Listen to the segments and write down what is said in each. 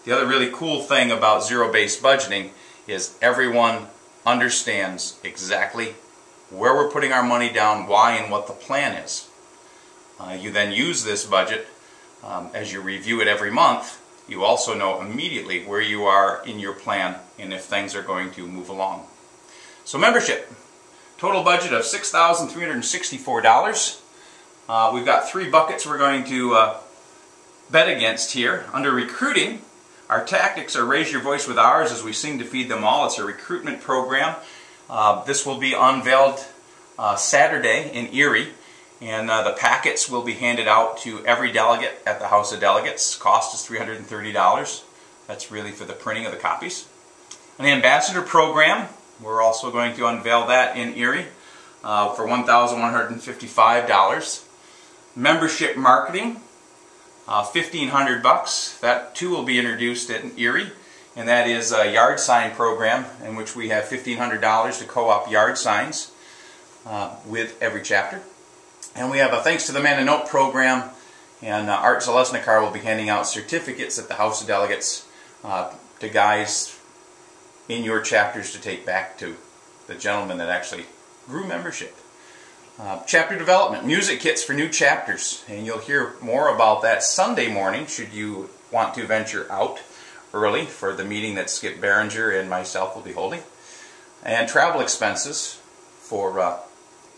The other really cool thing about zero-based budgeting is everyone understands exactly where we're putting our money down, why, and what the plan is. You then use this budget as you review it every month. You also know immediately where you are in your plan and if things are going to move along. So membership, total budget of $6,364. We've got 3 buckets we're going to bet against here. Under recruiting, our tactics are raise your voice with ours as we sing to feed them all. It's a recruitment program. This will be unveiled Saturday in Erie, and the packets will be handed out to every delegate at the House of Delegates. Cost is $330. That's really for the printing of the copies. And the ambassador program, we're also going to unveil that in Erie for $1,155. Membership marketing, $1,500. That too will be introduced in Erie, and that is a yard sign program in which we have $1,500 to co-op yard signs with every chapter. And we have a Thanks to the Man a Note program, and Art Zalesnikar will be handing out certificates at the House of Delegates to guys in your chapters to take back to the gentleman that actually grew membership. Chapter development, music kits for new chapters, and you'll hear more about that Sunday morning should you want to venture out early for the meeting that Skip Behringer and myself will be holding. And travel expenses for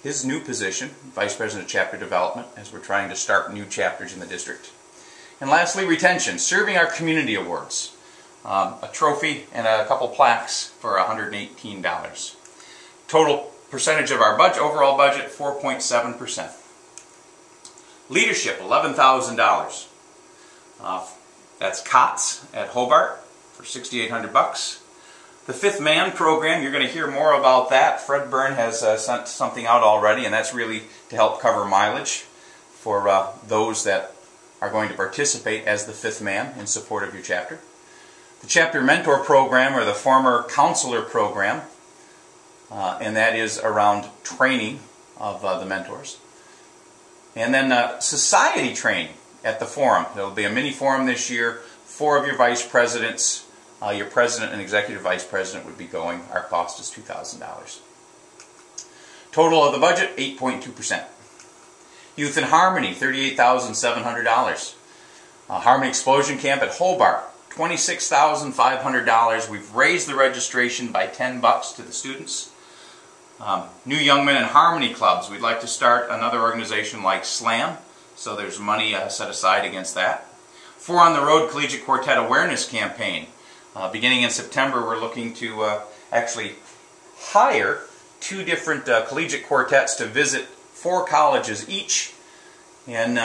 his new position, Vice President of Chapter Development, as we're trying to start new chapters in the district. And lastly, retention, serving our community awards. A trophy and a couple plaques for $118. Total percentage of our budget, overall budget, 4.7%. Leadership, $11,000. That's COTS at Hobart for $6,800. The Fifth Man program, you're going to hear more about that. Fred Byrne has sent something out already, and that's really to help cover mileage for those that are going to participate as the Fifth Man in support of your chapter. The Chapter Mentor program, or the former Counselor program, and that is around training of the mentors. And then society training at the forum. There will be a mini forum this year. 4 of your vice presidents, your president and executive vice president would be going. Our cost is $2,000. Total of the budget, 8.2%. Youth in Harmony, $38,700. Harmony Explosion Camp at Hobart, $26,500. We've raised the registration by $10 to the students. New Young Men in Harmony Clubs. We'd like to start another organization like SLAM, so there's money set aside against that. 4 on the Road Collegiate Quartet Awareness Campaign. Beginning in September, we're looking to actually hire 2 different collegiate quartets to visit 4 colleges each and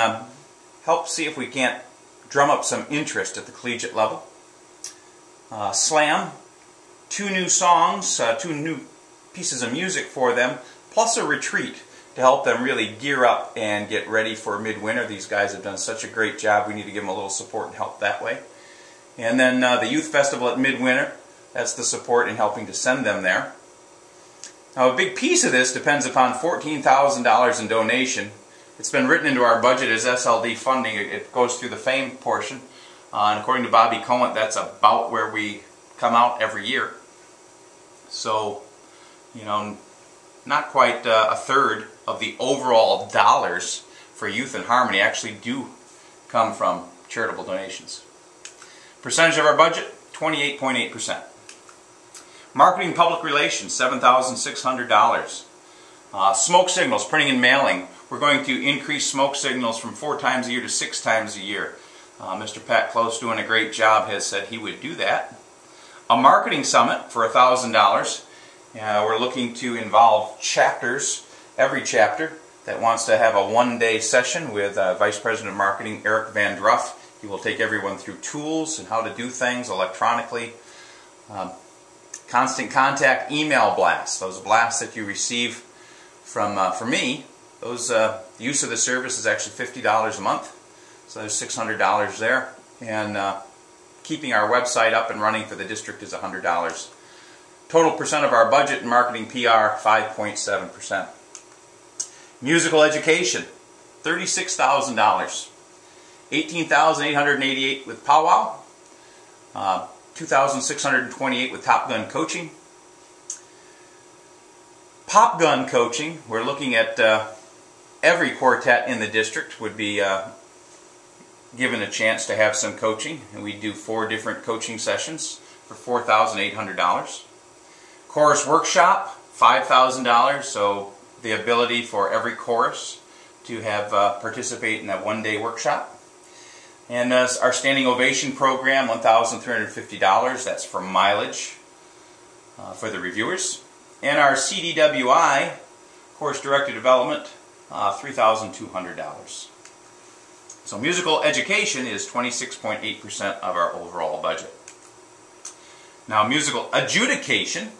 help see if we can't drum up some interest at the collegiate level. SLAM, 2 new songs, 2 new pieces of music for them, plus a retreat to help them really gear up and get ready for midwinter. These guys have done such a great job. We need to give them a little support and help that way. And then the Youth Festival at Midwinter, that's the support in helping to send them there. Now a big piece of this depends upon $14,000 in donation. It's been written into our budget as SLD funding. It goes through the FAME portion. And according to Bobby Cohen, that's about where we come out every year. So, you know, not quite a third of the overall dollars for Youth in Harmony actually do come from charitable donations. Percentage of our budget, 28.8%. Marketing Public Relations, $7,600. Smoke signals, printing and mailing. We're going to increase smoke signals from 4 times a year to 6 times a year. Mr. Pat Close, doing a great job, has said he would do that. A marketing summit for $1,000. We're looking to involve chapters, every chapter that wants to have a 1-day session with Vice President of Marketing Eric Van Druff. He will take everyone through tools and how to do things electronically. Constant contact email blasts, those blasts that you receive from me, those the use of the service is actually $50 a month, so there's $600 there, and keeping our website up and running for the district is $100. Total percent of our budget in marketing PR, 5.7%. Musical education, $36,000. $18,888 with powwow. 2,628 with Top Gun coaching. Pop Gun coaching, we're looking at every quartet in the district would be given a chance to have some coaching, and we do 4 different coaching sessions for $4,800. Chorus workshop, $5,000, so the ability for every chorus to have participate in that one-day workshop. And our standing ovation program, $1,350. That's for mileage for the reviewers. And our CDWI, course director development, $3,200. So musical education is 26.8% of our overall budget. Now musical adjudication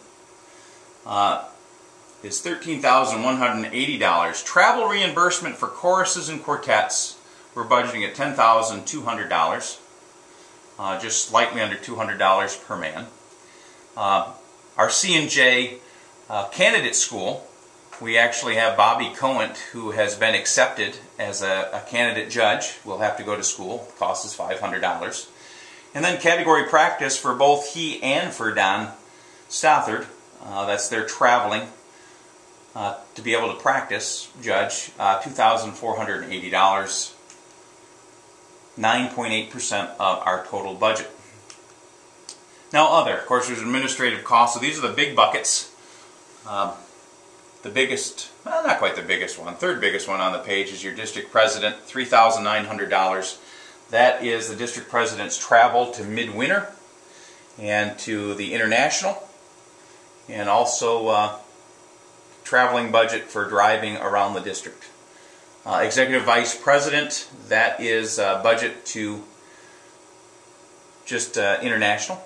is $13,180. Travel reimbursement for choruses and quartets, we're budgeting at $10,200, just slightly under $200 per man. Our C&J candidate school, we actually have Bobby Cohen, who has been accepted as a candidate judge. We'll have to go to school. The cost is $500. And then category practice for both he and for Don Stothard. That's their traveling to be able to practice judge, $2,480, 9.8% of our total budget. Now other, of course, there's administrative costs. So these are the big buckets. The biggest, well, not quite the biggest one, third biggest one on the page is your district president, $3,900. That is the district president's travel to midwinter and to the international, and also traveling budget for driving around the district. Executive vice president, that is budget to just international.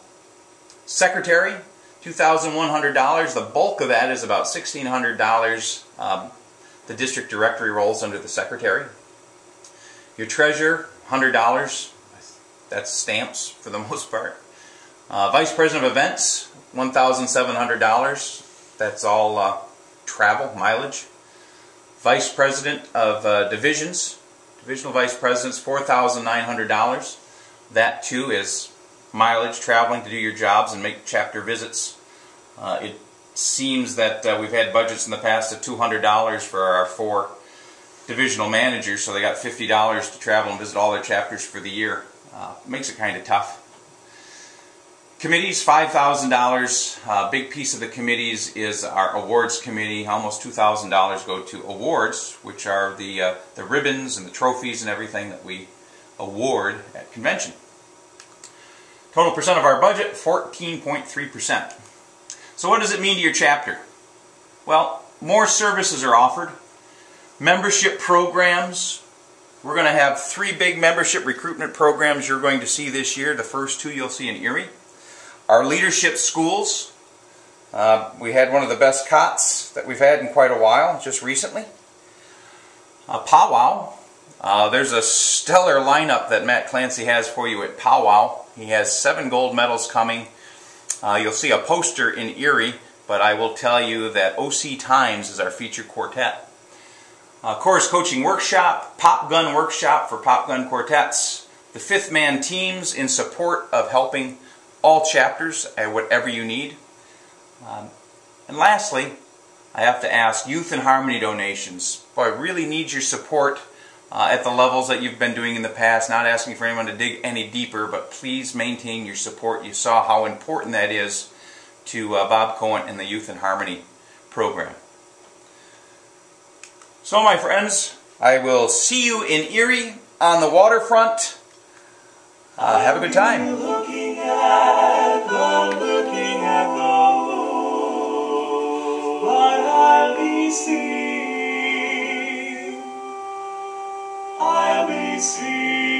Secretary, $2,100. The bulk of that is about $1,600. The district directory rolls under the secretary. Your treasurer, $100. That's stamps for the most part. Vice president of events, $1,700. That's all travel, mileage. Vice president of divisions, divisional vice presidents, $4,900. That too is mileage, traveling to do your jobs and make chapter visits. It seems that we've had budgets in the past of $200 for our 4 divisional managers, so they got $50 to travel and visit all their chapters for the year. Makes it kind of tough. Committees, $5,000. Big piece of the committees is our awards committee. Almost $2,000 go to awards, which are the ribbons and the trophies and everything that we award at convention. Total percent of our budget, 14.3%. So what does it mean to your chapter? Well, more services are offered. Membership programs. We're going to have 3 big membership recruitment programs you're going to see this year. The first 2 you'll see in Erie. Our leadership schools. We had one of the best COTS that we've had in quite a while, just recently. Powwow. There's a stellar lineup that Matt Clancy has for you at Powwow. He has 7 gold medals coming. You'll see a poster in Erie, but I will tell you that OC Times is our featured quartet. Chorus coaching workshop, Pop Gun workshop for Pop Gun quartets. The 5th man teams in support of helping all chapters at whatever you need. And lastly, I have to ask, Youth in Harmony donations. Boy, I really need your support at the levels that you've been doing in the past. Not asking for anyone to dig any deeper, but please maintain your support. You saw how important that is to Bob Cohen and the Youth in Harmony program. So my friends, I will see you in Erie on the waterfront. Have a good time. Looking at the Lord, what I see.